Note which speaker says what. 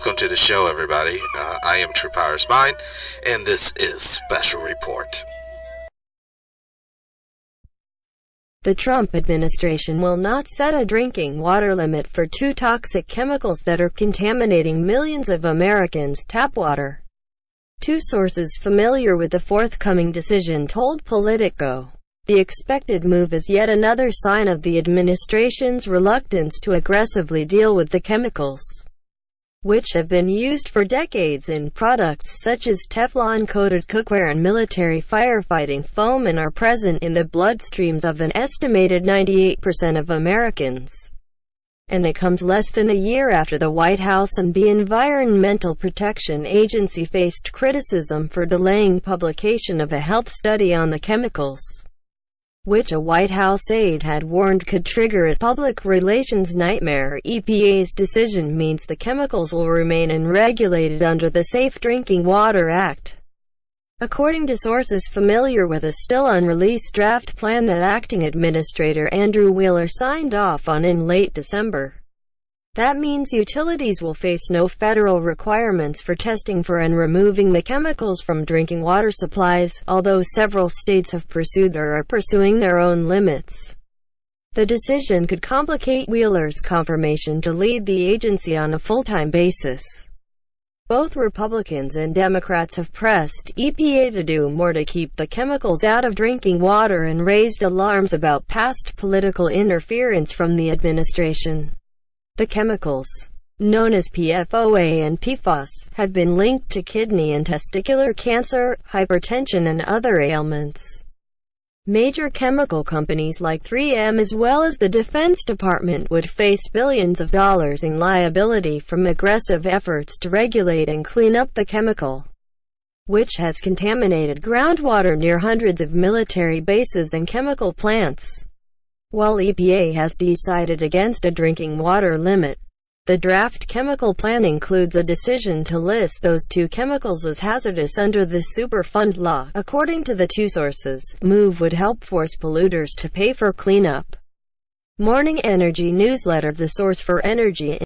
Speaker 1: Welcome to the show, everybody. I am TruePowerIsMine, and this is Special Report.
Speaker 2: The Trump administration will not set a drinking water limit for two toxic chemicals that are contaminating millions of Americans' tap water. Two sources familiar with the forthcoming decision told Politico. The expected move is yet another sign of the administration's reluctance to aggressively deal with the chemicals, which have been used for decades in products such as Teflon-coated cookware and military firefighting foam and are present in the bloodstreams of an estimated 98% of Americans. And it comes less than a year after the White House and the Environmental Protection Agency faced criticism for delaying publication of a health study on the chemicals, which a White House aide had warned could trigger a public relations nightmare. EPA's decision means the chemicals will remain unregulated under the Safe Drinking Water Act, according to sources familiar with a still unreleased draft plan that Acting Administrator Andrew Wheeler signed off on in late December. That means utilities will face no federal requirements for testing for and removing the chemicals from drinking water supplies, although several states have pursued or are pursuing their own limits. The decision could complicate Wheeler's confirmation to lead the agency on a full-time basis. Both Republicans and Democrats have pressed EPA to do more to keep the chemicals out of drinking water and raised alarms about past political interference from the administration. The chemicals, known as PFOA and PFAS, have been linked to kidney and testicular cancer, hypertension and other ailments. Major chemical companies like 3M as well as the Defense Department would face billions of dollars in liability from aggressive efforts to regulate and clean up the chemical, which has contaminated groundwater near hundreds of military bases and chemical plants. While EPA has decided against a drinking water limit, the draft chemical plan includes a decision to list those two chemicals as hazardous under the Superfund law. According to the two sources, move would help force polluters to pay for cleanup. Morning Energy Newsletter. The source for energy